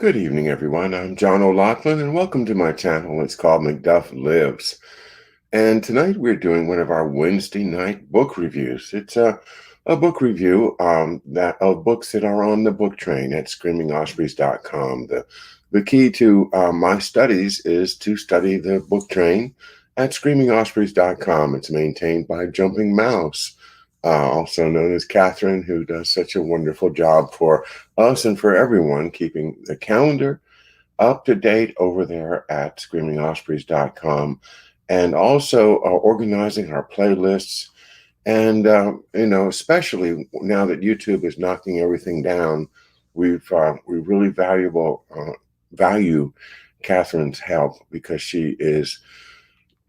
Good evening, everyone. I'm John OLoughlin, and welcome to my channel. It's called Macduff Lives. And tonight we're doing one of our Wednesday night book reviews. It's a book review of books that are on the book train at screamingospreys.com. The key to my studies is to study the book train at screamingospreys.com. It's maintained by Jumping Mouse, also known as Catherine, who does such a wonderful job for us and for everyone, keeping the calendar up to date over there at screamingospreys.com, and also organizing our playlists. And especially now that YouTube is knocking everything down, we really value Catherine's help, because she is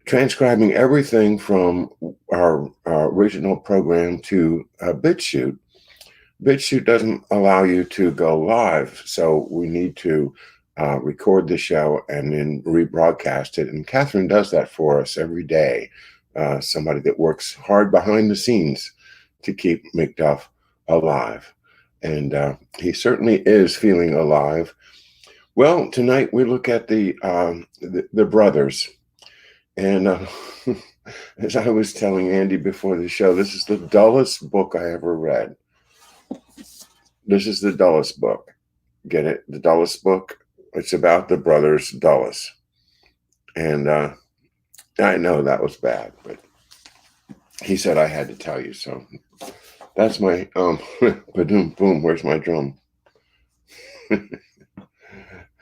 transcribing everything from our original program to BitChute. BitChute doesn't allow you to go live, so we need to record the show and then rebroadcast it. And Catherine does that for us every day. Somebody that works hard behind the scenes to keep Macduff alive. And he certainly is feeling alive. Well, tonight we look at the brothers. And as I was telling Andy before the show, this is the dullest book I ever read. This is the dullest book. Get it? The dullest book. It's about the brothers Dulles. And I know that was bad, but he said I had to tell you. So that's my ba-doom, boom. Where's my drum?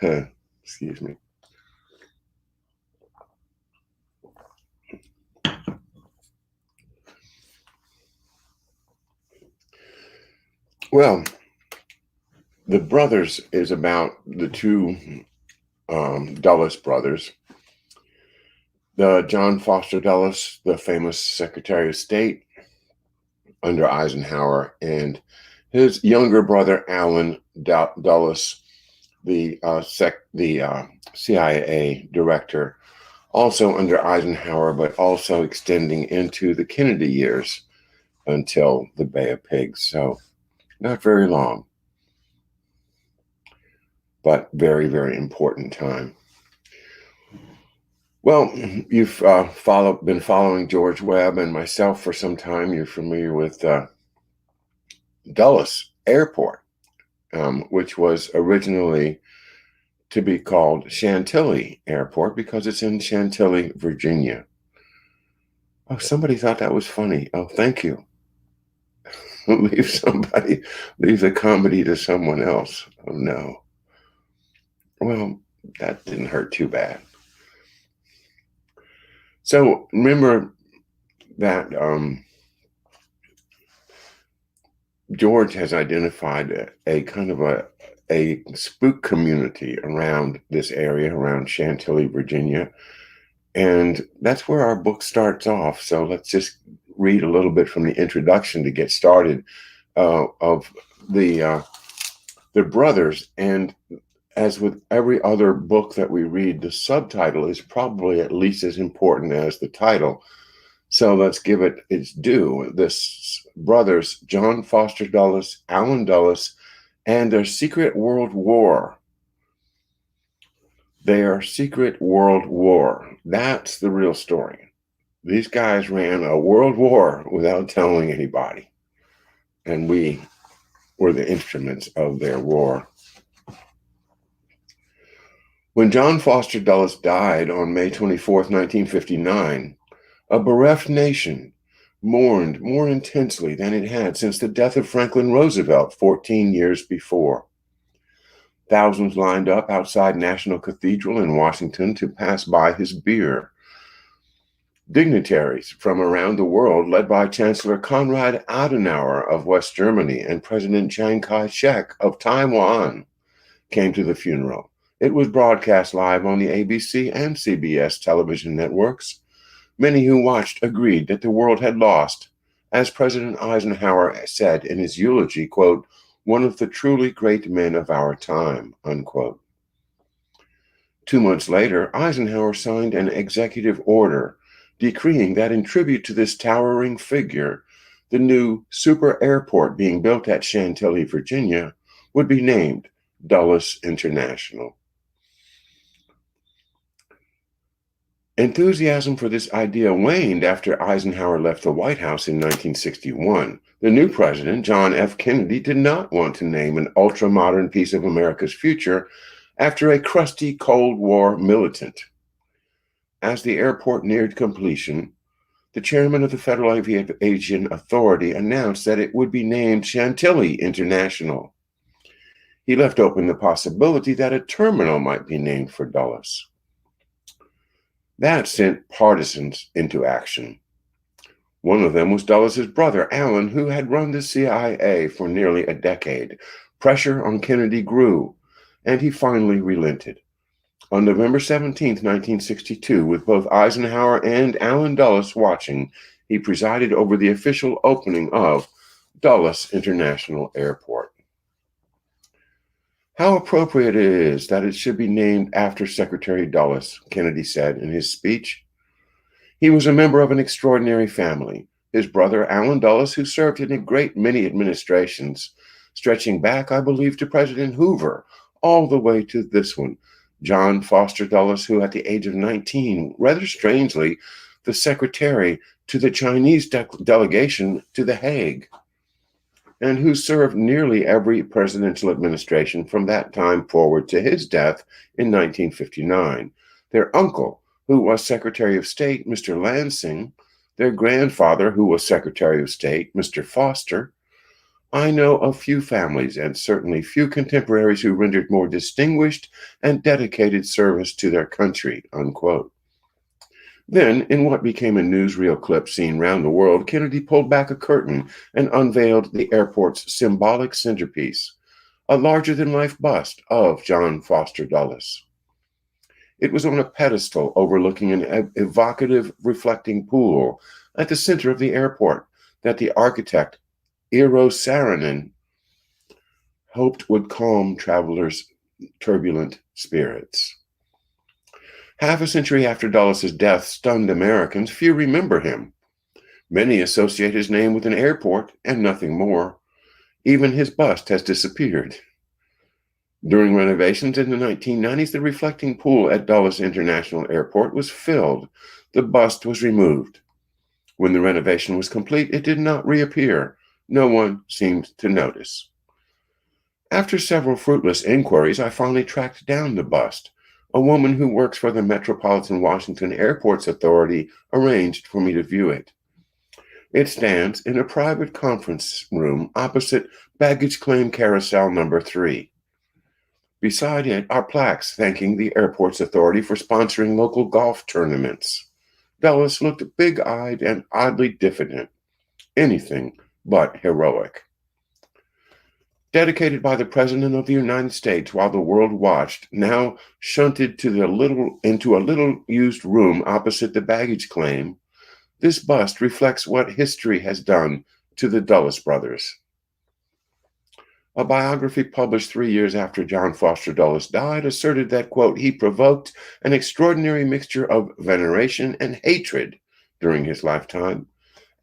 Excuse me. Well, The Brothers is about the two Dulles brothers. The John Foster Dulles, the famous Secretary of State under Eisenhower, and his younger brother Allen Dulles, the CIA director, also under Eisenhower, but also extending into the Kennedy years until the Bay of Pigs. So not very long, but very, very important time. Well, you've been following George Webb and myself for some time. You're familiar with Dulles Airport, which was originally to be called Chantilly Airport because it's in Chantilly, Virginia. Oh, somebody thought that was funny. Oh, thank you. Leave the comedy to someone else. Oh, no. Well, that didn't hurt too bad. So remember that George has identified a kind of a spook community around this area, around Chantilly, Virginia. And that's where our book starts off. So let's just read a little bit from the introduction to get started of the brothers. And as with every other book that we read, the subtitle is probably at least as important as the title. So let's give it its due. This brothers, John Foster Dulles, Allen Dulles, and their secret world war. Their secret world war. That's the real story. These guys ran a world war without telling anybody. And we were the instruments of their war. When John Foster Dulles died on May 24th, 1959, a bereft nation mourned more intensely than it had since the death of Franklin Roosevelt 14 years before. Thousands lined up outside National Cathedral in Washington to pass by his bier. Dignitaries from around the world, led by Chancellor Konrad Adenauer of West Germany and President Chiang Kai-shek of Taiwan, came to the funeral. It was broadcast live on the ABC and CBS television networks. Many who watched agreed that the world had lost, as President Eisenhower said in his eulogy, quote, "one of the truly great men of our time," unquote. 2 months later, Eisenhower signed an executive order decreeing that in tribute to this towering figure, the new super airport being built at Chantilly, Virginia, would be named Dulles International. Enthusiasm for this idea waned after Eisenhower left the White House in 1961. The new president, John F. Kennedy, did not want to name an ultra-modern piece of America's future after a crusty Cold War militant. As the airport neared completion, the chairman of the Federal Aviation Authority announced that it would be named Chantilly International. He left open the possibility that a terminal might be named for Dulles. That sent partisans into action. One of them was Dulles' brother, Alan, who had run the CIA for nearly a decade. Pressure on Kennedy grew, and he finally relented. On November 17, 1962, with both Eisenhower and Allen Dulles watching, he presided over the official opening of Dulles International Airport. How appropriate it is that it should be named after Secretary Dulles, Kennedy said in his speech. He was a member of an extraordinary family. His brother, Allen Dulles, who served in a great many administrations, stretching back, I believe, to President Hoover, all the way to this one, John Foster Dulles, who at the age of 19, rather strangely, the secretary to the Chinese delegation to The Hague, and who served nearly every presidential administration from that time forward to his death in 1959. Their uncle, who was Secretary of State, Mr. Lansing, their grandfather, who was Secretary of State, Mr. Foster. I know of few families, and certainly few contemporaries, who rendered more distinguished and dedicated service to their country, unquote. Then, in what became a newsreel clip seen round the world, Kennedy pulled back a curtain and unveiled the airport's symbolic centerpiece, a larger-than-life bust of John Foster Dulles. It was on a pedestal overlooking an evocative reflecting pool at the center of the airport that the architect, Eero Saarinen, hoped would calm travelers' turbulent spirits. Half a century after Dulles' death stunned Americans, few remember him. Many associate his name with an airport and nothing more. Even his bust has disappeared. During renovations in the 1990s, the reflecting pool at Dulles International Airport was filled. The bust was removed. When the renovation was complete, it did not reappear. No one seemed to notice. After several fruitless inquiries, I finally tracked down the bust. A woman who works for the Metropolitan Washington Airports Authority arranged for me to view it. It stands in a private conference room opposite baggage claim carousel number 3. Beside it are plaques thanking the Airports Authority for sponsoring local golf tournaments. Dulles looked big-eyed and oddly diffident, anything but heroic. Dedicated by the President of the United States while the world watched, now shunted to into a little-used room opposite the baggage claim, this bust reflects what history has done to the Dulles brothers. A biography published 3 years after John Foster Dulles died asserted that, quote, he provoked an extraordinary mixture of veneration and hatred during his lifetime,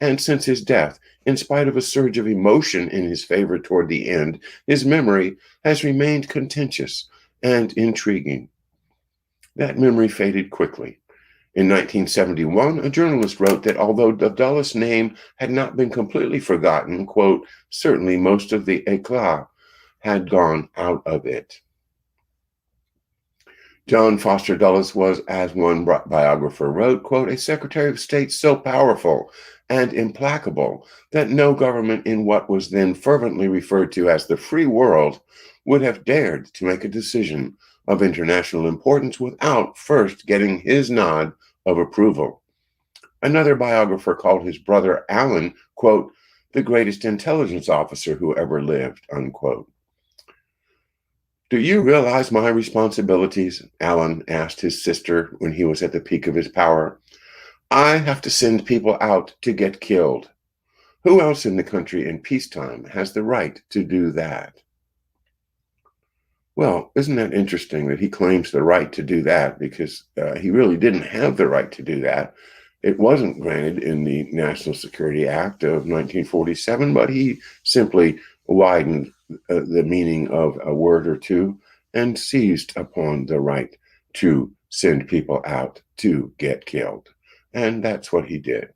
and since his death, in spite of a surge of emotion in his favor toward the end, his memory has remained contentious and intriguing. That memory faded quickly. In 1971, a journalist wrote that although the Dulles name had not been completely forgotten, quote, certainly most of the éclat had gone out of it. John Foster Dulles was, as one biographer wrote, quote, a Secretary of State so powerful and implacable that no government in what was then fervently referred to as the free world would have dared to make a decision of international importance without first getting his nod of approval. Another biographer called his brother Alan, quote, the greatest intelligence officer who ever lived, unquote. Do you realize my responsibilities? Alan asked his sister when he was at the peak of his power. I have to send people out to get killed. Who else in the country in peacetime has the right to do that? Well, isn't that interesting that he claims the right to do that, because he really didn't have the right to do that. It wasn't granted in the National Security Act of 1947, but he simply widened the meaning of a word or two and seized upon the right to send people out to get killed. And that's what he did.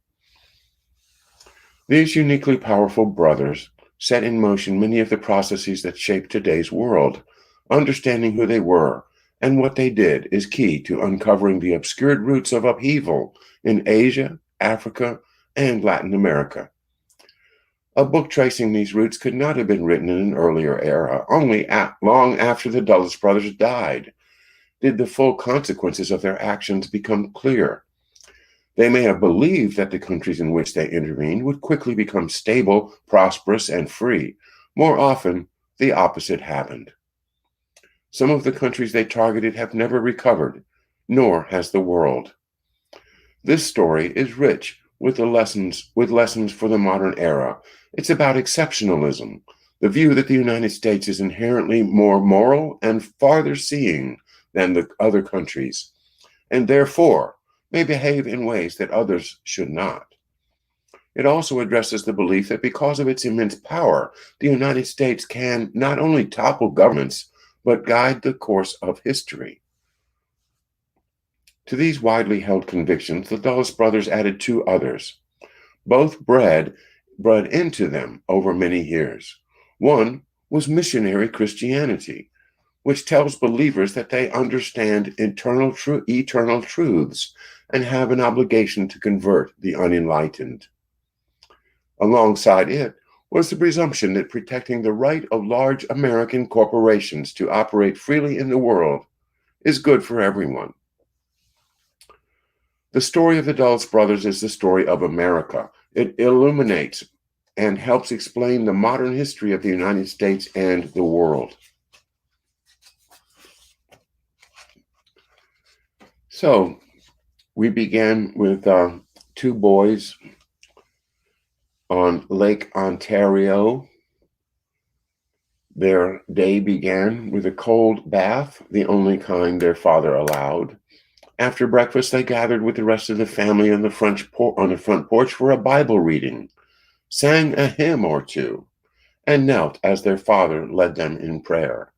These uniquely powerful brothers set in motion many of the processes that shape today's world. Understanding who they were and what they did is key to uncovering the obscured roots of upheaval in Asia, Africa, and Latin America. A book tracing these roots could not have been written in an earlier era. Only long after the Dulles brothers died did the full consequences of their actions become clear. They may have believed that the countries in which they intervened would quickly become stable, prosperous, and free. More often, the opposite happened. Some of the countries they targeted have never recovered, nor has the world. This story is rich with lessons for the modern era. It's about exceptionalism, the view that the United States is inherently more moral and farther seeing than the other countries, and therefore may behave in ways that others should not. It also addresses the belief that because of its immense power, the United States can not only topple governments, but guide the course of history. To these widely held convictions, the Dulles brothers added two others, both bred into them over many years. One was missionary Christianity, which tells believers that they understand eternal truths and have an obligation to convert the unenlightened. Alongside it was the presumption that protecting the right of large American corporations to operate freely in the world is good for everyone. The story of the Dulles brothers is the story of America. It illuminates and helps explain the modern history of the United States and the world. So we began with two boys on Lake Ontario. Their day began with a cold bath, the only kind their father allowed. After breakfast, they gathered with the rest of the family on the front porch for a Bible reading, sang a hymn or two, and knelt as their father led them in prayer.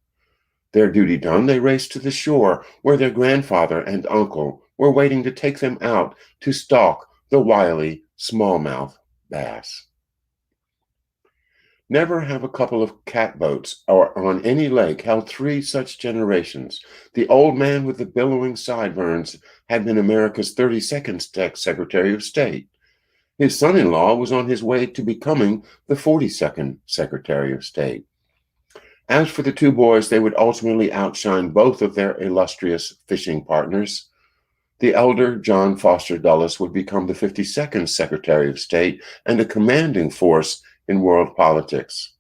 Their duty done, they raced to the shore where their grandfather and uncle were waiting to take them out to stalk the wily smallmouth bass. Never have a couple of catboats or on any lake held three such generations. The old man with the billowing sideburns had been America's 32nd Secretary of State. His son-in-law was on his way to becoming the 42nd Secretary of State. As for the two boys, they would ultimately outshine both of their illustrious fishing partners. The elder, John Foster Dulles, would become the 52nd Secretary of State and a commanding force in world politics.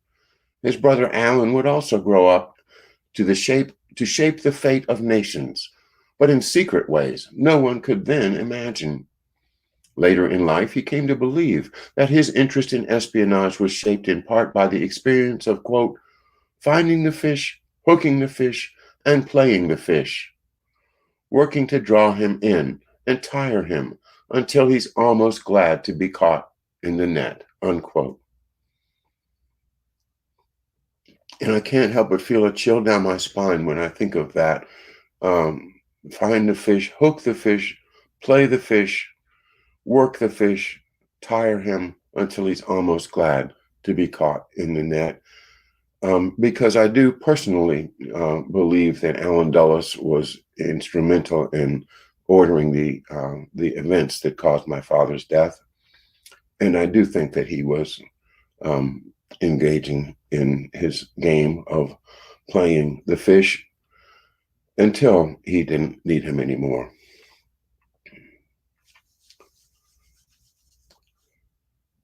His brother Alan would also grow up to shape the fate of nations, but in secret ways no one could then imagine. Later in life, he came to believe that his interest in espionage was shaped in part by the experience of, quote, finding the fish, hooking the fish, and playing the fish, working to draw him in and tire him until he's almost glad to be caught in the net, unquote. And I can't help but feel a chill down my spine when I think of that. Find the fish, hook the fish, play the fish, work the fish, tire him until he's almost glad to be caught in the net. Because I do personally believe that Alan Dulles was instrumental in ordering the events that caused my father's death. And I do think that he was engaging in his game of playing the fish until he didn't need him anymore.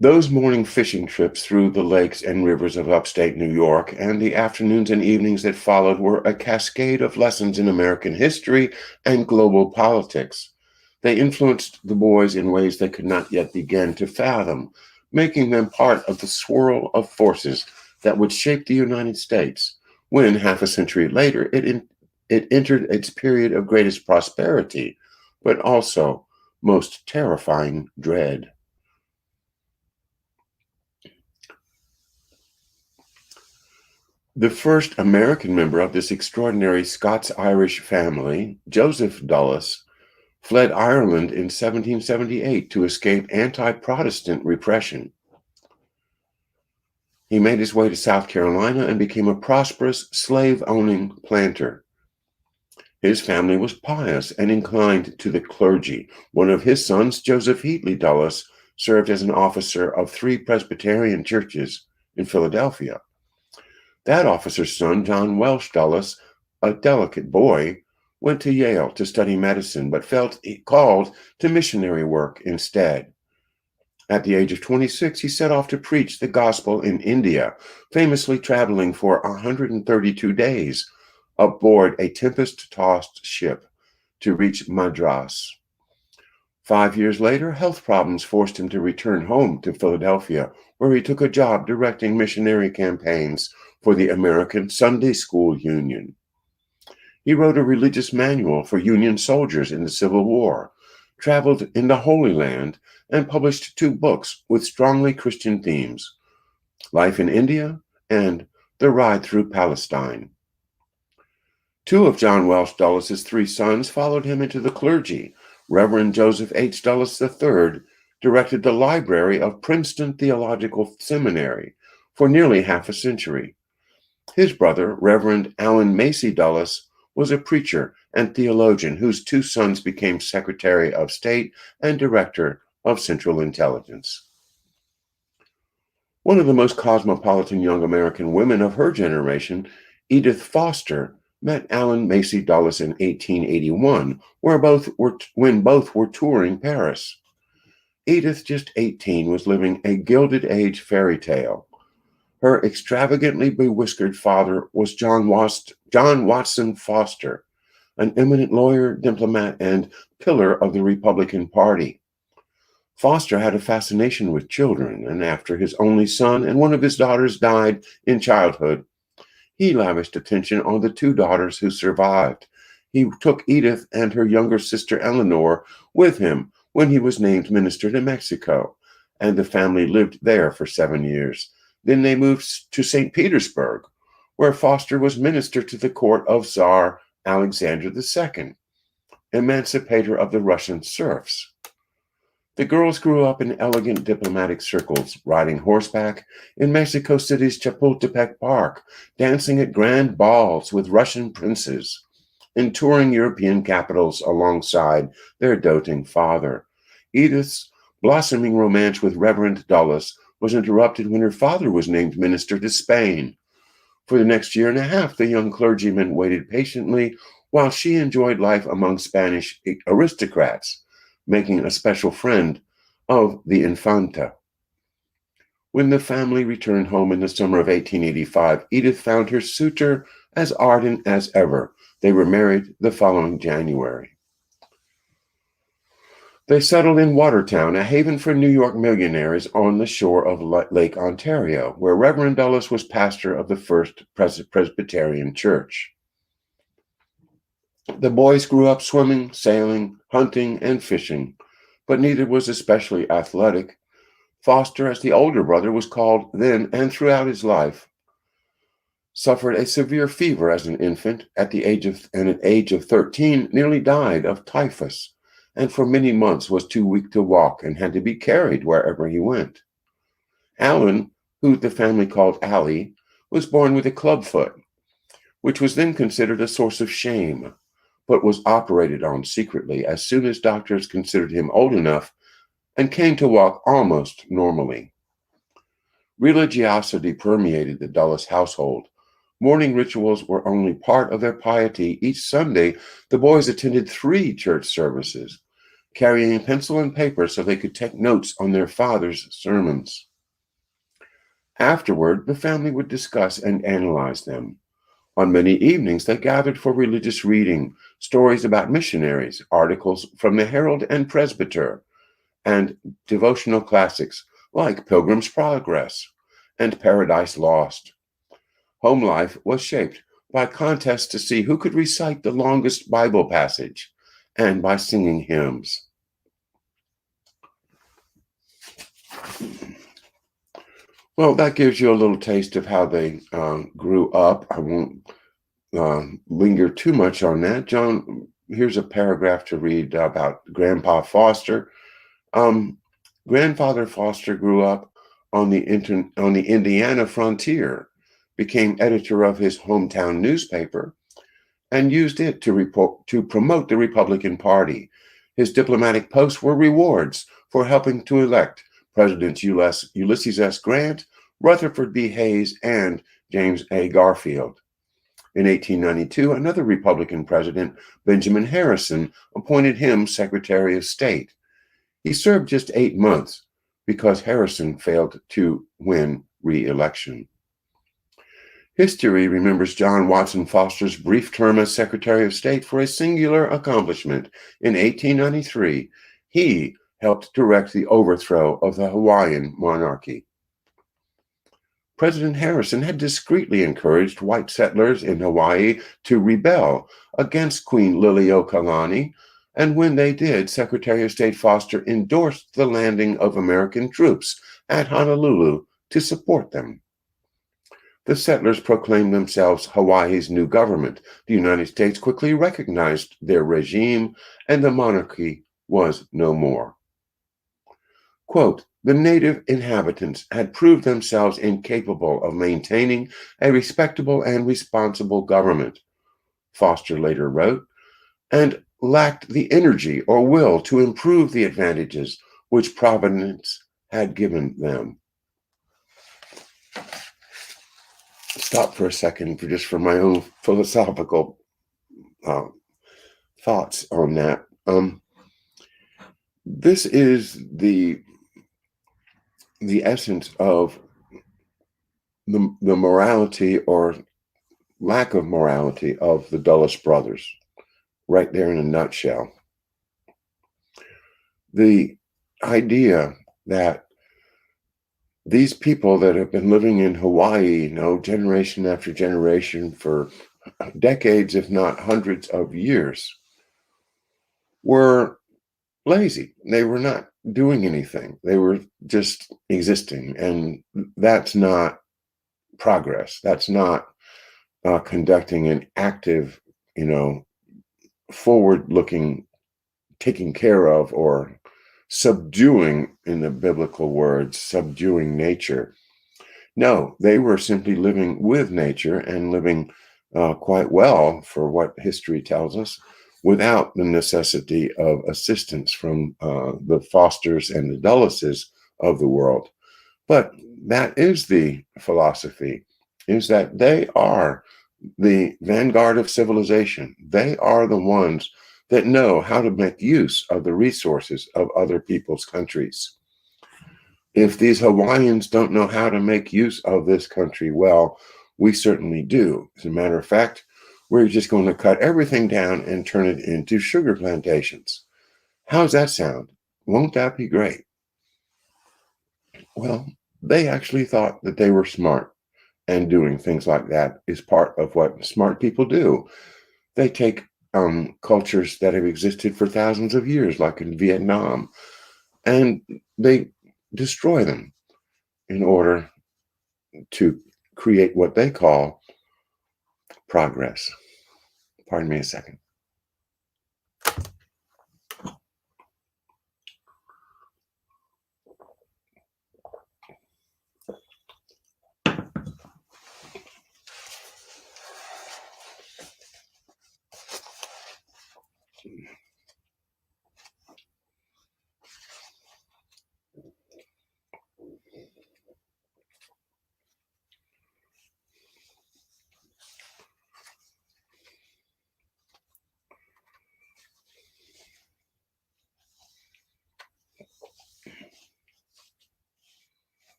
Those morning fishing trips through the lakes and rivers of upstate New York and the afternoons and evenings that followed were a cascade of lessons in American history and global politics. They influenced the boys in ways they could not yet begin to fathom, making them part of the swirl of forces that would shape the United States when, half a century later, it entered its period of greatest prosperity, but also most terrifying dread. The first American member of this extraordinary Scots-Irish family, Joseph Dulles, fled Ireland in 1778 to escape anti-Protestant repression. He made his way to South Carolina and became a prosperous slave-owning planter. His family was pious and inclined to the clergy. One of his sons, Joseph Heatley Dulles, served as an officer of 3 Presbyterian churches in Philadelphia. That officer's son, John Welsh Dulles, a delicate boy, went to Yale to study medicine, but felt called to missionary work instead. At the age of 26, he set off to preach the gospel in India, famously traveling for 132 days aboard a tempest-tossed ship to reach Madras. 5 years later, health problems forced him to return home to Philadelphia, where he took a job directing missionary campaigns for the American Sunday School Union. He wrote a religious manual for Union soldiers in the Civil War, traveled in the Holy Land, and published 2 books with strongly Christian themes, Life in India and The Ride Through Palestine. 2 of John Welsh Dulles' 3 sons followed him into the clergy. Reverend Joseph H. Dulles III directed the library of Princeton Theological Seminary for nearly half a century. His brother, Reverend Allen Macy Dulles, was a preacher and theologian whose 2 sons became Secretary of State and Director of Central Intelligence. One of the most cosmopolitan young American women of her generation, Edith Foster, met Allen Macy Dulles in 1881, when both were touring Paris. Edith, just 18, was living a Gilded Age fairy tale. Her extravagantly bewhiskered father was John Watson Foster, an eminent lawyer, diplomat, and pillar of the Republican Party. Foster had a fascination with children, and after his only son and one of his daughters died in childhood, he lavished attention on the 2 daughters who survived. He took Edith and her younger sister Eleanor with him when he was named minister to Mexico, and the family lived there for 7 years. Then they moved to St. Petersburg, where Foster was minister to the court of Tsar Alexander II, emancipator of the Russian serfs. The girls grew up in elegant diplomatic circles, riding horseback in Mexico City's Chapultepec Park, dancing at grand balls with Russian princes, and touring European capitals alongside their doting father. Edith's blossoming romance with Reverend Dulles was interrupted when her father was named minister to Spain. For the next year and a half, the young clergyman waited patiently while she enjoyed life among Spanish aristocrats, making a special friend of the Infanta. When the family returned home in the summer of 1885, Edith found her suitor as ardent as ever. They were married the following January. They settled in Watertown, a haven for New York millionaires on the shore of Lake Ontario, where Reverend Dulles was pastor of the First Presbyterian Church. The boys grew up swimming, sailing, hunting, and fishing, but neither was especially athletic. Foster, as the older brother was called then and throughout his life, suffered a severe fever as an infant. At the age of 13, nearly died of typhus, and for many months was too weak to walk and had to be carried wherever he went. Allen, who the family called Allie, was born with a clubfoot, which was then considered a source of shame, but was operated on secretly as soon as doctors considered him old enough and came to walk almost normally. Religiosity permeated the Dulles household. Morning rituals were only part of their piety. Each Sunday, the boys attended 3 church services, carrying pencil and paper so they could take notes on their father's sermons. Afterward, the family would discuss and analyze them. On many evenings, they gathered for religious reading, stories about missionaries, articles from the Herald and Presbyter, and devotional classics like Pilgrim's Progress and Paradise Lost. Home life was shaped by contests to see who could recite the longest Bible passage and by singing hymns. Well, that gives you a little taste of how they grew up. I won't linger too much on that. John, here's a paragraph to read about Grandpa Foster. Um, Grandfather Foster grew up on on the Indiana frontier, became editor of his hometown newspaper, and used it to promote the Republican Party. His diplomatic posts were rewards for helping to elect Presidents Ulysses S. Grant, Rutherford B. Hayes, and James A. Garfield. In 1892, another Republican president, Benjamin Harrison, appointed him Secretary of State. He served just 8 months because Harrison failed to win re-election. History remembers John Watson Foster's brief term as Secretary of State for a singular accomplishment. In 1893, he helped direct the overthrow of the Hawaiian monarchy. President Harrison had discreetly encouraged white settlers in Hawaii to rebel against Queen Liliuokalani, and when they did, Secretary of State Foster endorsed the landing of American troops at Honolulu to support them. The settlers proclaimed themselves Hawaii's new government. The United States quickly recognized their regime, and the monarchy was no more. Quote, the native inhabitants had proved themselves incapable of maintaining a respectable and responsible government, Foster later wrote, and lacked the energy or will to improve the advantages which Providence had given them. Stop for a second for my own philosophical thoughts on that. This is the essence of the morality or lack of morality of the Dulles brothers, right there in a nutshell. The idea that these people that have been living in Hawaii, generation after generation for decades, if not hundreds of years, were lazy. They were not doing anything. They were just existing. And that's not progress. That's not conducting an active, forward-looking, taking care of, or subduing, in the biblical words, subduing nature. No, they were simply living with nature and living quite well, for what history tells us, without the necessity of assistance from the Fosters and the Dulleses of the world. But that is the philosophy, is that they are the vanguard of civilization. They are the ones that know how to make use of the resources of other people's countries. If these Hawaiians don't know how to make use of this country, well, we certainly do. As a matter of fact, we're just going to cut everything down and turn it into sugar plantations. How's that sound? Won't that be great? Well, they actually thought that they were smart, and doing things like that is part of what smart people do. They take cultures that have existed for thousands of years, like in Vietnam, and they destroy them in order to create what they call progress. Pardon me a second.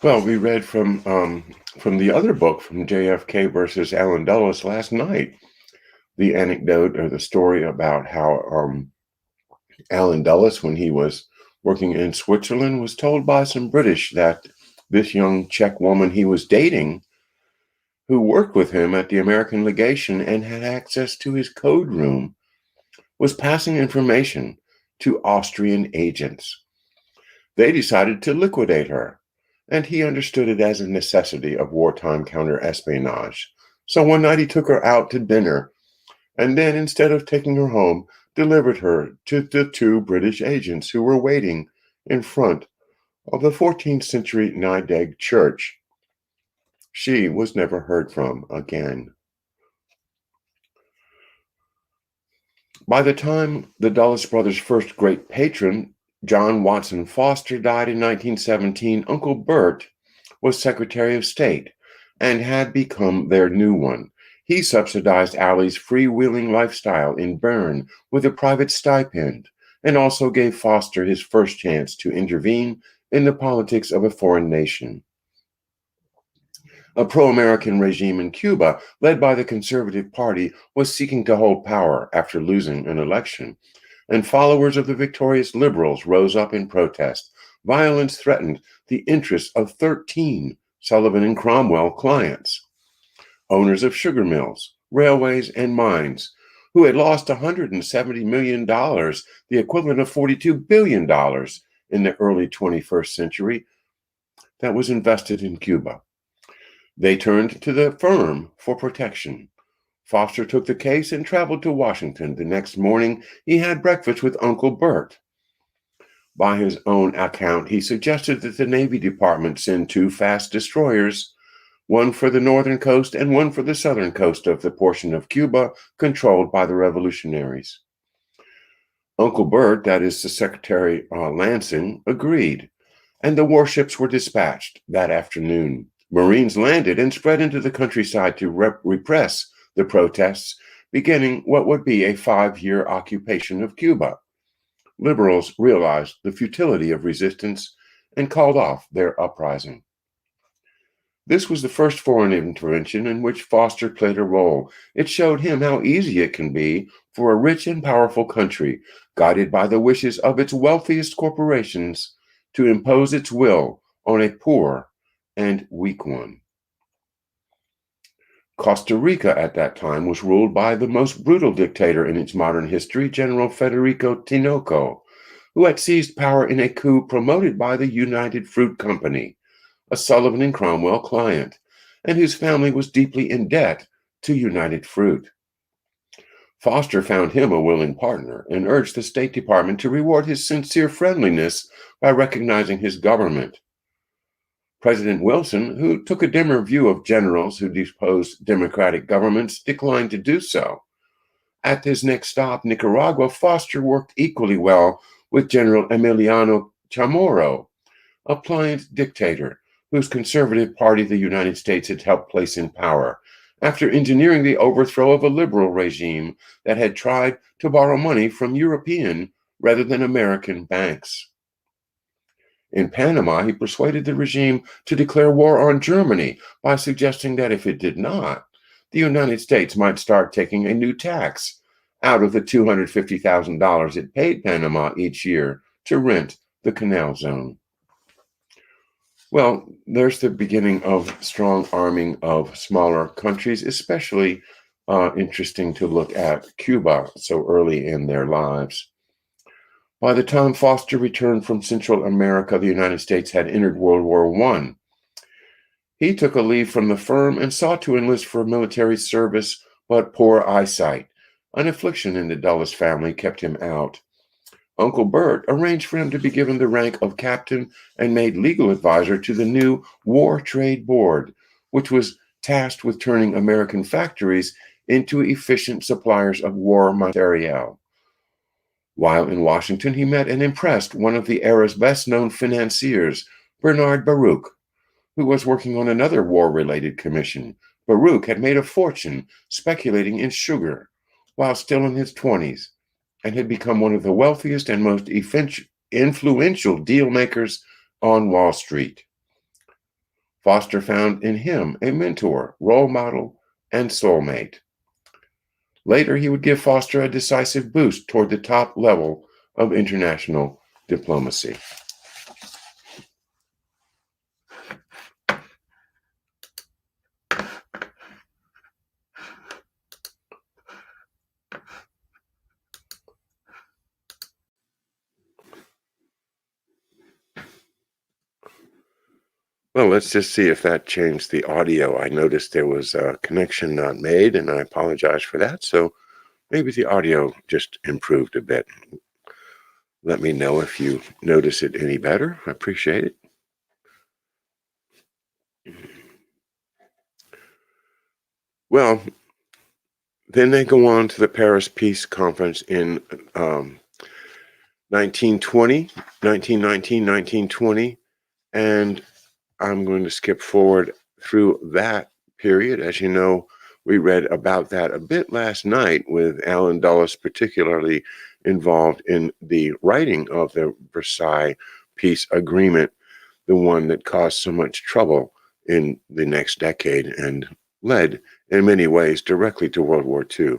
Well, we read from the other book, from JFK versus Allen Dulles last night, the anecdote or the story about how Allen Dulles, when he was working in Switzerland, was told by some British that this young Czech woman he was dating who worked with him at the American legation and had access to his code room, was passing information to Austrian agents. They decided to liquidate her, and he understood it as a necessity of wartime counterespionage. So one night he took her out to dinner, and then, instead of taking her home, delivered her to the two British agents who were waiting in front of the 14th century Nidegg church. She was never heard from again. By the time the Dulles brothers' first great patron, John Watson Foster, died in 1917, Uncle Bert was Secretary of State and had become their new one. He subsidized Allie's freewheeling lifestyle in Bern with a private stipend, and also gave Foster his first chance to intervene in the politics of a foreign nation. A pro-American regime in Cuba, led by the Conservative Party, was seeking to hold power after losing an election, and followers of the victorious liberals rose up in protest. Violence threatened the interests of 13 Sullivan and Cromwell clients, owners of sugar mills, railways, and mines, who had lost $170 million, the equivalent of $42 billion in the early 21st century, that was invested in Cuba. They turned to the firm for protection. Foster took the case and traveled to Washington. The next morning, he had breakfast with Uncle Bert. By his own account, he suggested that the Navy Department send 2 fast destroyers, one for the northern coast and one for the southern coast of the portion of Cuba controlled by the revolutionaries. Uncle Bert, that is the Secretary Lansing, agreed, and the warships were dispatched that afternoon. Marines landed and spread into the countryside to repress the protests, beginning what would be a 5-year occupation of Cuba. Liberals realized the futility of resistance and called off their uprising. This was the first foreign intervention in which Foster played a role. It showed him how easy it can be for a rich and powerful country, guided by the wishes of its wealthiest corporations, to impose its will on a poor and weak one. Costa Rica at that time was ruled by the most brutal dictator in its modern history, General Federico Tinoco, who had seized power in a coup promoted by the United Fruit Company, a Sullivan and Cromwell client, and whose family was deeply in debt to United Fruit. Foster found him a willing partner and urged the State Department to reward his sincere friendliness by recognizing his government. President Wilson, who took a dimmer view of generals who deposed democratic governments, declined to do so. At his next stop, Nicaragua, Foster worked equally well with General Emiliano Chamorro, a pliant dictator whose conservative party the United States had helped place in power, after engineering the overthrow of a liberal regime that had tried to borrow money from European rather than American banks. In Panama, he persuaded the regime to declare war on Germany by suggesting that if it did not, the United States might start taking a new tax out of the $250,000 it paid Panama each year to rent the canal zone. Well, there's the beginning of strong arming of smaller countries, especially interesting to look at Cuba so early in their lives. By the time Foster returned from Central America, the United States had entered World War I. He took a leave from the firm and sought to enlist for military service, but poor eyesight, an affliction in the Dulles family, kept him out. Uncle Bert arranged for him to be given the rank of captain and made legal advisor to the new War Trade Board, which was tasked with turning American factories into efficient suppliers of war materiel. While in Washington, he met and impressed one of the era's best-known financiers, Bernard Baruch, who was working on another war-related commission. Baruch had made a fortune speculating in sugar while still in his 20s and had become one of the wealthiest and most influential deal-makers on Wall Street. Foster found in him a mentor, role model, and soulmate. Later, he would give Foster a decisive boost toward the top level of international diplomacy. Well, let's just see if that changed the audio. I noticed there was a connection not made, and I apologize for that. So maybe the audio just improved a bit. Let me know if you notice it any better. I appreciate it. Well, then they go on to the Paris Peace Conference in 1920, 1919, 1920, and I'm going to skip forward through that period. As you know, we read about that a bit last night with Alan Dulles, particularly involved in the writing of the Versailles Peace Agreement, the one that caused so much trouble in the next decade and led, in many ways, directly to World War II.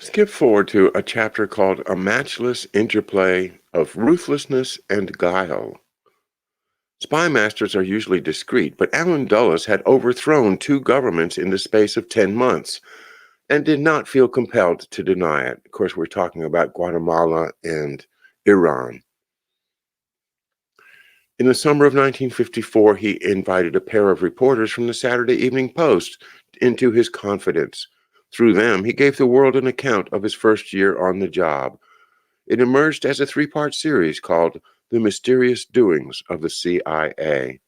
Skip forward to a chapter called A Matchless Interplay of Ruthlessness and Guile. Spy masters are usually discreet, but Alan Dulles had overthrown two governments in the space of 10 months and did not feel compelled to deny it. Of course, we're talking about Guatemala and Iran. In the summer of 1954, he invited a pair of reporters from the Saturday Evening Post into his confidence. Through them, he gave the world an account of his first year on the job. It emerged as a three-part series called The Mysterious Doings of the CIA.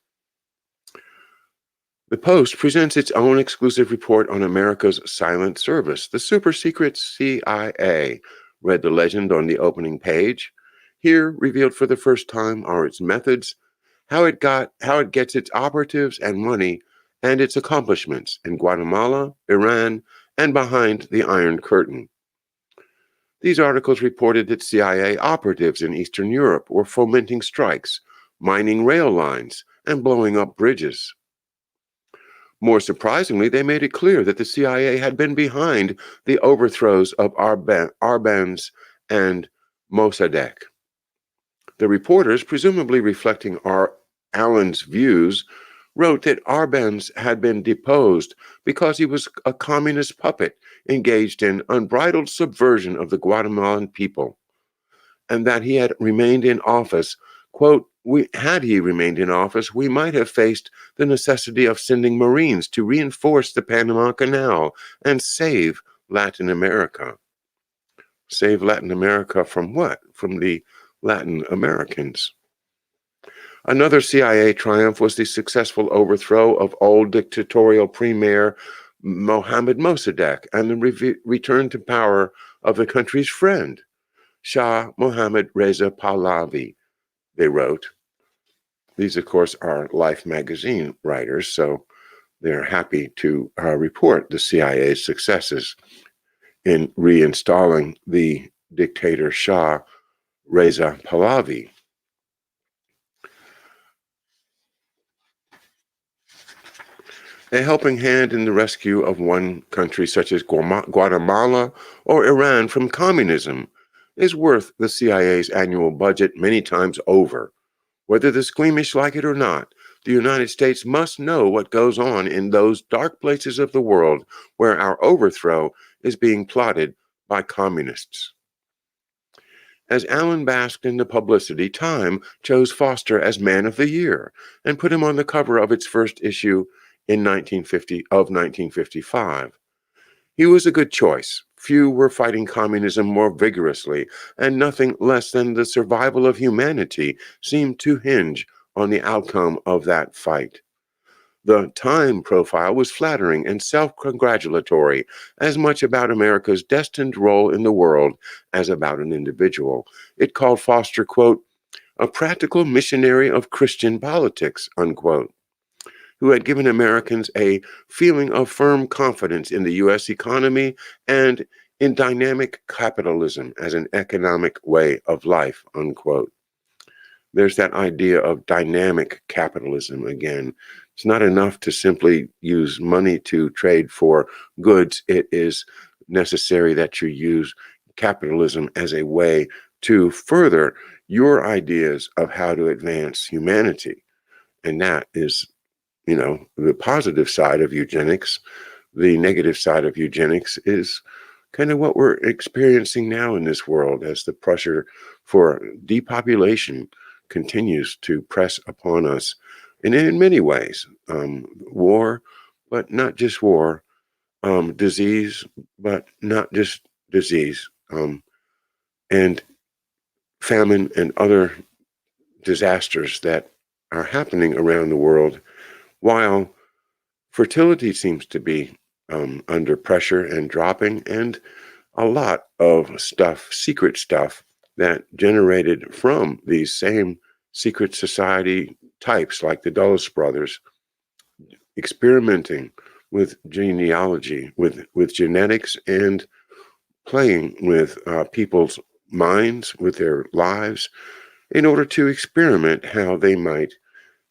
The Post presents its own exclusive report on America's silent service, the super-secret CIA. Read the legend on the opening page. Here, revealed for the first time, are its methods, how it gets its operatives and money, and its accomplishments in Guatemala, Iran, and behind the Iron Curtain. These articles reported that CIA operatives in Eastern Europe were fomenting strikes, mining rail lines, and blowing up bridges. More surprisingly, they made it clear that the CIA had been behind the overthrows of Arbenz and Mossadegh. The reporters, presumably reflecting Allen's views, wrote that Arbenz had been deposed because he was a communist puppet engaged in unbridled subversion of the Guatemalan people, and that he had remained in office. Quote, had he remained in office, we might have faced the necessity of sending Marines to reinforce the Panama Canal and save Latin America. Save Latin America from what? From the Latin Americans. Another CIA triumph was the successful overthrow of old dictatorial premier Mohammad Mossadegh and the return to power of the country's friend, Shah Mohammad Reza Pahlavi, they wrote. These, of course, are Life magazine writers, so they're happy to report the CIA's successes in reinstalling the dictator Shah Reza Pahlavi. A helping hand in the rescue of one country such as Guatemala or Iran from communism is worth the CIA's annual budget many times over. Whether the squeamish like it or not, the United States must know what goes on in those dark places of the world where our overthrow is being plotted by communists. As Allen basked in the publicity, Time chose Foster as Man of the Year and put him on the cover of its first issue in 1955. He was a good choice. Few were fighting communism more vigorously, and nothing less than the survival of humanity seemed to hinge on the outcome of that fight. The Time profile was flattering and self-congratulatory, as much about America's destined role in the world as about an individual. It called Foster, quote, a practical missionary of Christian politics, unquote, who had given Americans a feeling of firm confidence in the U.S. economy and in dynamic capitalism as an economic way of life, unquote. There's that idea of dynamic capitalism again. It's not enough to simply use money to trade for goods. It is necessary that you use capitalism as a way to further your ideas of how to advance humanity. And that is, the positive side of eugenics. The negative side of eugenics is kind of what we're experiencing now in this world as the pressure for depopulation continues to press upon us. And in many ways, war, but not just war, disease, but not just disease, and famine and other disasters that are happening around the world, while fertility seems to be under pressure and dropping, and a lot of stuff, secret stuff, that generated from these same secret society types like the Dulles brothers, experimenting with genealogy, with genetics, and playing with people's minds, with their lives, in order to experiment how they might,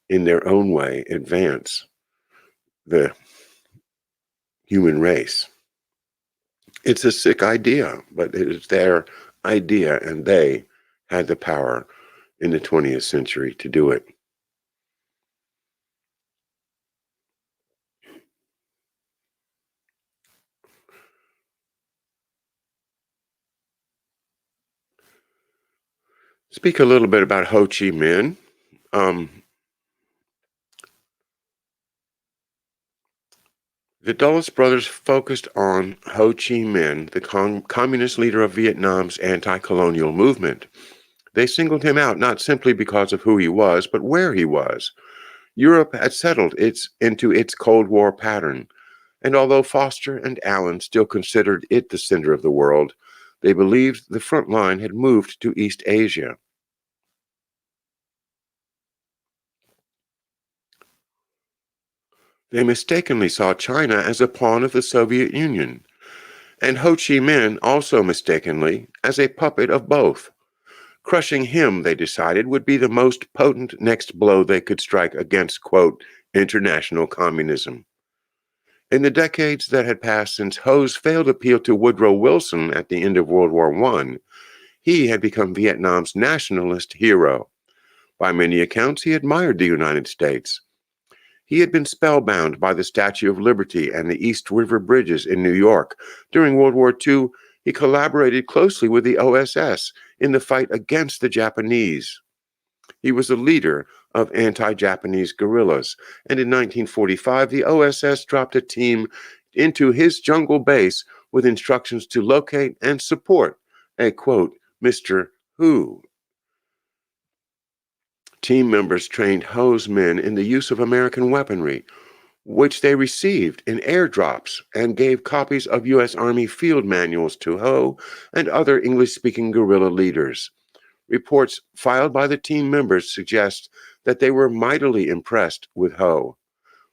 in their own way, advance the human race. It's a sick idea, but it is their idea, and they had the power in the 20th century to do it. Speak a little bit about Ho Chi Minh. The Dulles brothers focused on Ho Chi Minh, the communist leader of Vietnam's anti-colonial movement. They singled him out not simply because of who he was, but where he was. Europe had settled into its Cold War pattern, and although Foster and Allen still considered it the center of the world, they believed the front line had moved to East Asia. They mistakenly saw China as a pawn of the Soviet Union, and Ho Chi Minh also mistakenly as a puppet of both. Crushing him, they decided, would be the most potent next blow they could strike against, quote, international communism. In the decades that had passed since Ho's failed appeal to Woodrow Wilson at the end of World War I, he had become Vietnam's nationalist hero. By many accounts, he admired the United States. He had been spellbound by the Statue of Liberty and the East River bridges in New York. During World War II, he collaborated closely with the OSS in the fight against the Japanese. He was a leader of anti-Japanese guerrillas, and in 1945, the OSS dropped a team into his jungle base with instructions to locate and support a, quote, Mr. Who. Team members trained Ho's men in the use of American weaponry, which they received in airdrops, and gave copies of U.S. Army field manuals to Ho and other English-speaking guerrilla leaders. Reports filed by the team members suggest that they were mightily impressed with Ho.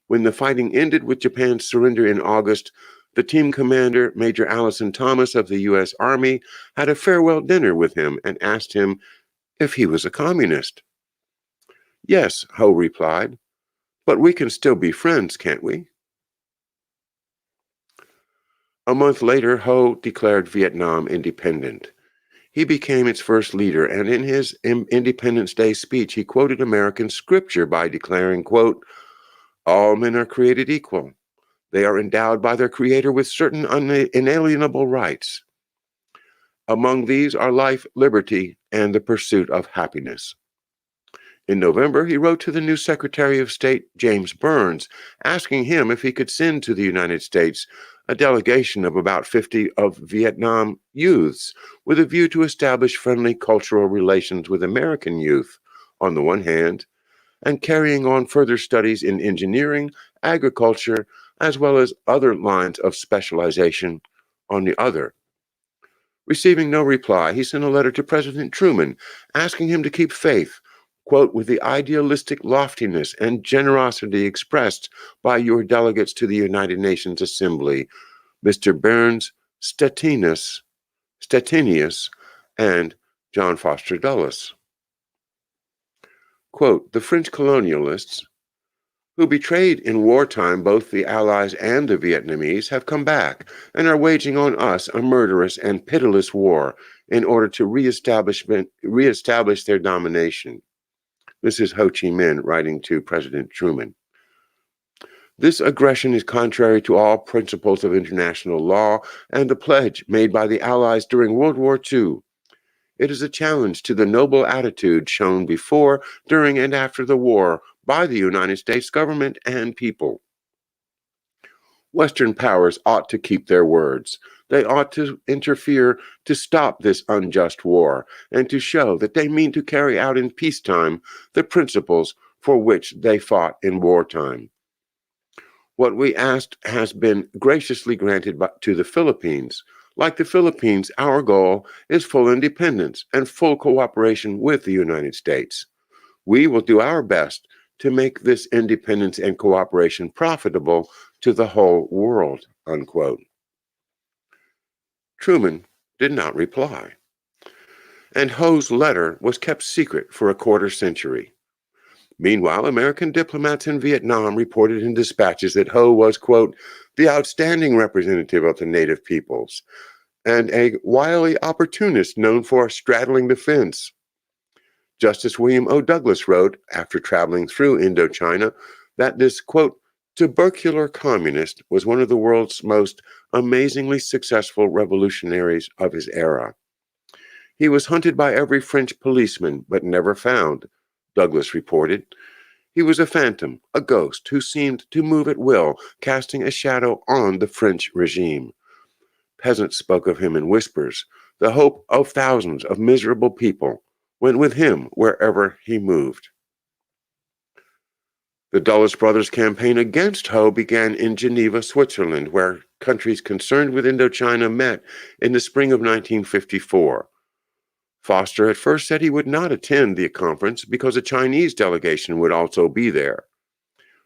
When the fighting ended with Japan's surrender in August, the team commander, Major Allison Thomas of the U.S. Army, had a farewell dinner with him and asked him if he was a communist. Yes, Ho replied, but we can still be friends, can't we? A month later, Ho declared Vietnam independent. He became its first leader, and in his Independence Day speech, he quoted American scripture by declaring, quote, all men are created equal. They are endowed by their Creator with certain inalienable rights. Among these are life, liberty, and the pursuit of happiness. In November, he wrote to the new Secretary of State, James Burns, asking him if he could send to the United States a delegation of about 50 of Vietnam youths with a view to establish friendly cultural relations with American youth, on the one hand, and carrying on further studies in engineering, agriculture, as well as other lines of specialization on the other. Receiving no reply, he sent a letter to President Truman asking him to keep faith quote, with the idealistic loftiness and generosity expressed by your delegates to the United Nations Assembly, Mr. Burns, Stettinius, and John Foster Dulles. Quote, the French colonialists, who betrayed in wartime both the Allies and the Vietnamese, have come back and are waging on us a murderous and pitiless war in order to reestablish their domination. This is Ho Chi Minh writing to President Truman. This aggression is contrary to all principles of international law and the pledge made by the Allies during World War II. It is a challenge to the noble attitude shown before, during, and after the war by the United States government and people. Western powers ought to keep their words. They ought to interfere to stop this unjust war and to show that they mean to carry out in peacetime the principles for which they fought in wartime. What we asked has been graciously granted to the Philippines. Like the Philippines, our goal is full independence and full cooperation with the United States. We will do our best to make this independence and cooperation profitable to the whole world, unquote. Truman did not reply, and Ho's letter was kept secret for a quarter century. Meanwhile, American diplomats in Vietnam reported in dispatches that Ho was, quote, the outstanding representative of the native peoples and a wily opportunist known for straddling the fence. Justice William O. Douglas wrote, after traveling through Indochina, that this, quote, tubercular communist was one of the world's most amazingly successful revolutionaries of his era. He was hunted by every French policeman, but never found, Douglas reported. He was a phantom, a ghost, who seemed to move at will, casting a shadow on the French regime. Peasants spoke of him in whispers. The hope of thousands of miserable people went with him wherever he moved. The Dulles brothers' campaign against Ho began in Geneva, Switzerland, where countries concerned with Indochina met in the spring of 1954. Foster at first said he would not attend the conference because a Chinese delegation would also be there.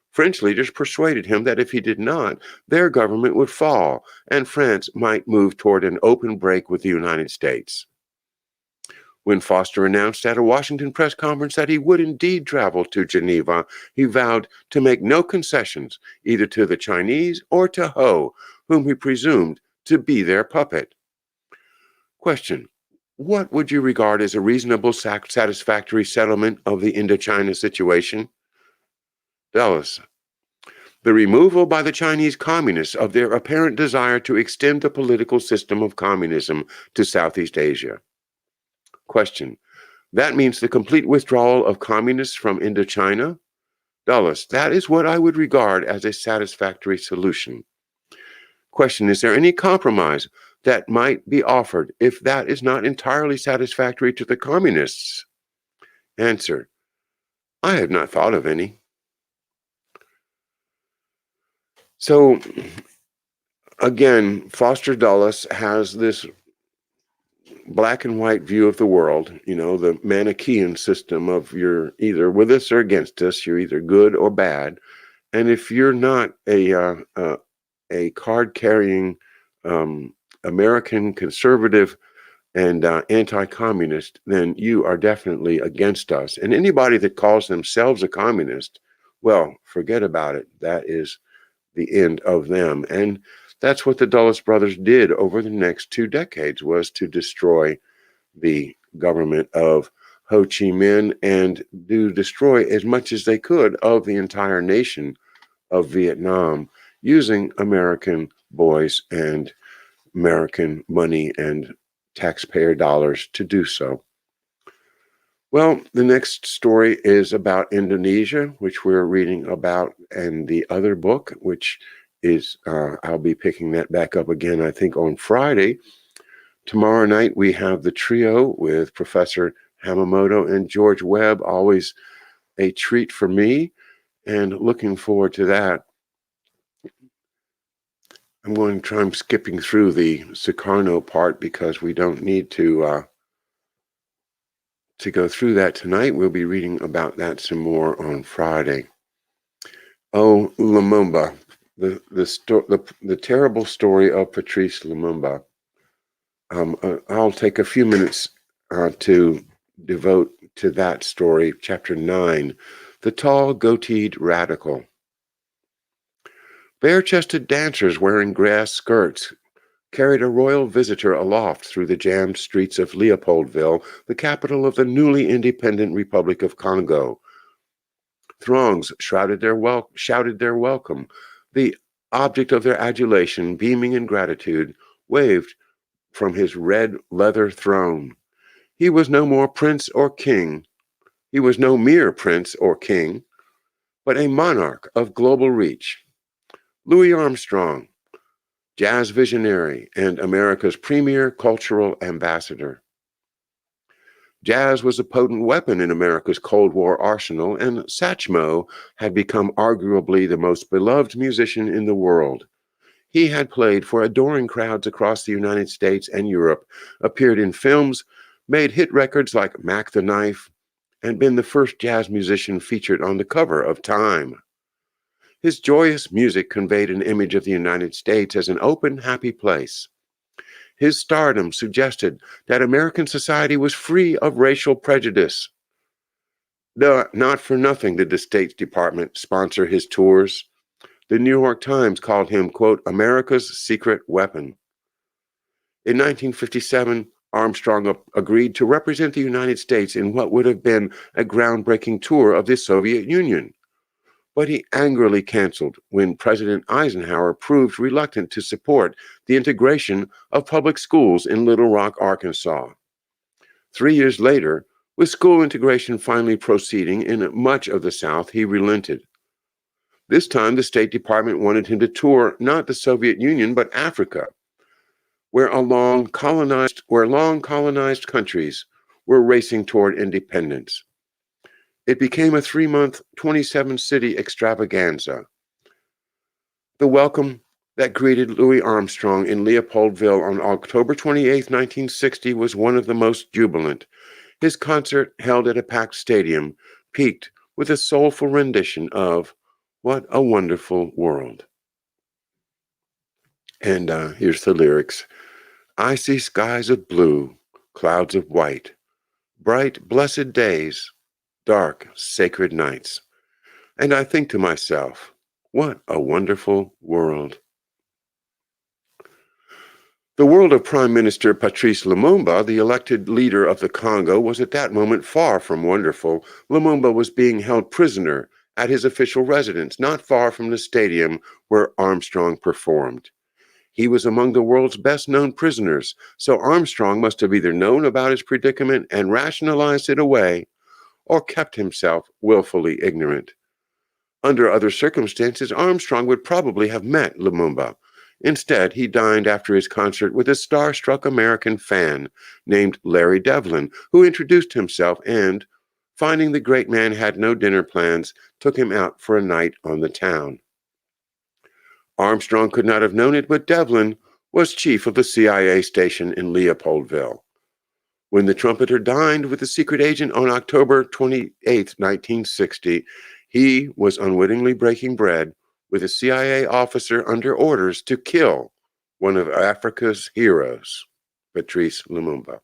French leaders persuaded him that if he did not, their government would fall and France might move toward an open break with the United States. When Foster announced at a Washington press conference that he would indeed travel to Geneva, he vowed to make no concessions either to the Chinese or to Ho, whom he presumed to be their puppet. Question. What would you regard as a reasonable, satisfactory settlement of the Indochina situation? Dulles. The removal by the Chinese communists of their apparent desire to extend the political system of communism to Southeast Asia. Question. That means the complete withdrawal of communists from Indochina? Dulles. That is what I would regard as a satisfactory solution. Question. Is there any compromise that might be offered if that is not entirely satisfactory to the communists? Answer. I have not thought of any. So, again, Foster Dulles has this black and white view of the world, the Manichaean system of you're either with us or against us, you're either good or bad. And if you're not a card-carrying American conservative and anti-communist, then you are definitely against us. And anybody that calls themselves a communist, well, forget about it. That is the end of them. And that's what the Dulles brothers did over the next 2 decades, was to destroy the government of Ho Chi Minh and to destroy as much as they could of the entire nation of Vietnam using American boys and American money and taxpayer dollars to do so. Well, the next story is about Indonesia, which we're reading about in the other book, which is, I'll be picking that back up again, I think, on Friday. Tomorrow night, we have the trio with Professor Hamamoto and George Webb, always a treat for me, and looking forward to that. I'm going to try skipping through the Sukarno part because we don't need to to go through that tonight. We'll be reading about that some more on Friday. Oh, Lumumba, the terrible story of Patrice Lumumba. I'll take a few minutes to devote to that story. Chapter 9, The Tall Goateed Radical. Bare-chested dancers wearing grass skirts carried a royal visitor aloft through the jammed streets of Leopoldville, the capital of the newly independent Republic of Congo. Throngs shouted their welcome. The object of their adulation, beaming in gratitude, waved from his red leather throne. He was no more prince or king. He was no mere prince or king, but a monarch of global reach. Louis Armstrong, jazz visionary and America's premier cultural ambassador. Jazz was a potent weapon in America's Cold War arsenal, and Satchmo had become arguably the most beloved musician in the world. He had played for adoring crowds across the United States and Europe, appeared in films, made hit records like Mac the Knife, and been the first jazz musician featured on the cover of Time. His joyous music conveyed an image of the United States as an open, happy place. His stardom suggested that American society was free of racial prejudice. Not for nothing did the State Department sponsor his tours. The New York Times called him, quote, America's secret weapon. In 1957, Armstrong agreed to represent the United States in what would have been a groundbreaking tour of the Soviet Union. But he angrily canceled when President Eisenhower proved reluctant to support the integration of public schools in Little Rock, Arkansas. 3 years later, with school integration finally proceeding in much of the South, he relented. This time, the State Department wanted him to tour not the Soviet Union, but Africa, where long colonized countries were racing toward independence. It became a 3-month, 27-city extravaganza. The welcome that greeted Louis Armstrong in Leopoldville on October 28, 1960, was one of the most jubilant. His concert, held at a packed stadium, peaked with a soulful rendition of What a Wonderful World. And here's the lyrics. I see skies of blue, clouds of white, bright, blessed days, dark, sacred nights. And I think to myself, what a wonderful world. The world of Prime Minister Patrice Lumumba, the elected leader of the Congo, was at that moment far from wonderful. Lumumba was being held prisoner at his official residence, not far from the stadium where Armstrong performed. He was among the world's best-known prisoners, so Armstrong must have either known about his predicament and rationalized it away, or kept himself willfully ignorant. Under other circumstances, Armstrong would probably have met Lumumba. Instead, he dined after his concert with a starstruck American fan named Larry Devlin, who introduced himself and, finding the great man had no dinner plans, took him out for a night on the town. Armstrong could not have known it, but Devlin was chief of the CIA station in Leopoldville. When the trumpeter dined with the secret agent on October 28, 1960, he was unwittingly breaking bread with a CIA officer under orders to kill one of Africa's heroes, Patrice Lumumba.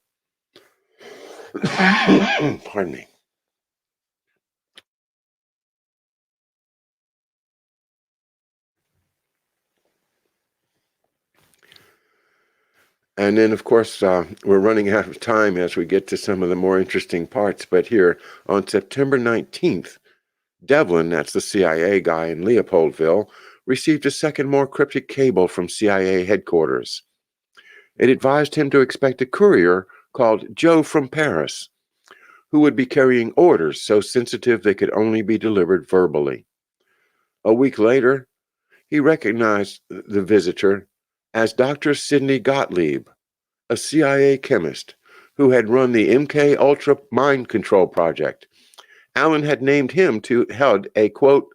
Pardon me. And then, of course, we're running out of time as we get to some of the more interesting parts. But here, on September 19th, Devlin, that's the CIA guy in Leopoldville, received a second, more cryptic cable from CIA headquarters. It advised him to expect a courier called Joe from Paris, who would be carrying orders so sensitive they could only be delivered verbally. A week later, he recognized the visitor as Dr. Sidney Gottlieb, a CIA chemist who had run the MK Ultra mind control project. Allen had named him to head a, quote,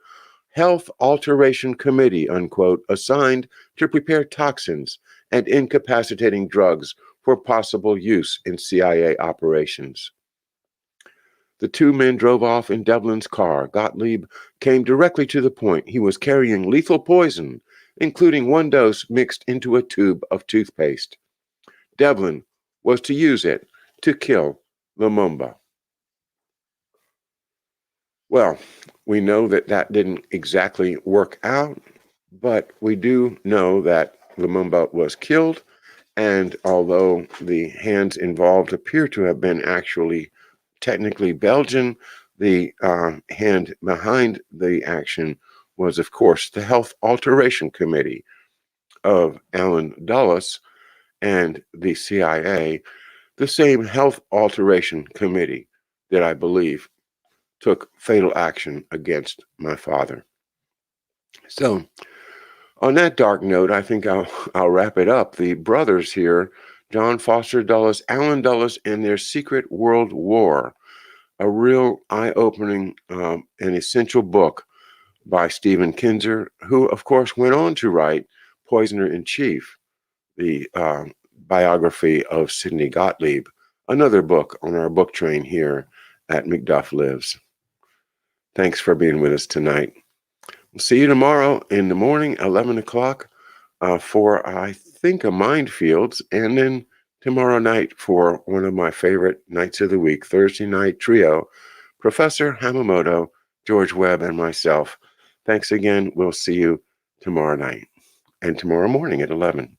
health alteration committee, unquote, assigned to prepare toxins and incapacitating drugs for possible use in CIA operations. The two men drove off in Devlin's car. Gottlieb came directly to the point. He was carrying lethal poison, including one dose mixed into a tube of toothpaste. Devlin was to use it to kill Lumumba. Well, we know that that didn't exactly work out, but we do know that Lumumba was killed, and although the hands involved appear to have been actually technically Belgian, the hand behind the action was, of course, the Health Alteration Committee of Allen Dulles and the CIA, the same Health Alteration Committee that I believe took fatal action against my father. So, on that dark note, I think I'll wrap it up. The brothers here, John Foster Dulles, Allen Dulles, and their secret world war, a real eye-opening and essential book by Stephen Kinzer, who, of course, went on to write Poisoner in Chief, the biography of Sidney Gottlieb, another book on our book train here at Macduff Lives. Thanks for being with us tonight. We'll see you tomorrow in the morning, 11 o'clock, for, I think, a Mindfields, and then tomorrow night for one of my favorite nights of the week, Thursday night trio, Professor Hamamoto, George Webb, and myself. Thanks again. We'll see you tomorrow night and tomorrow morning at 11.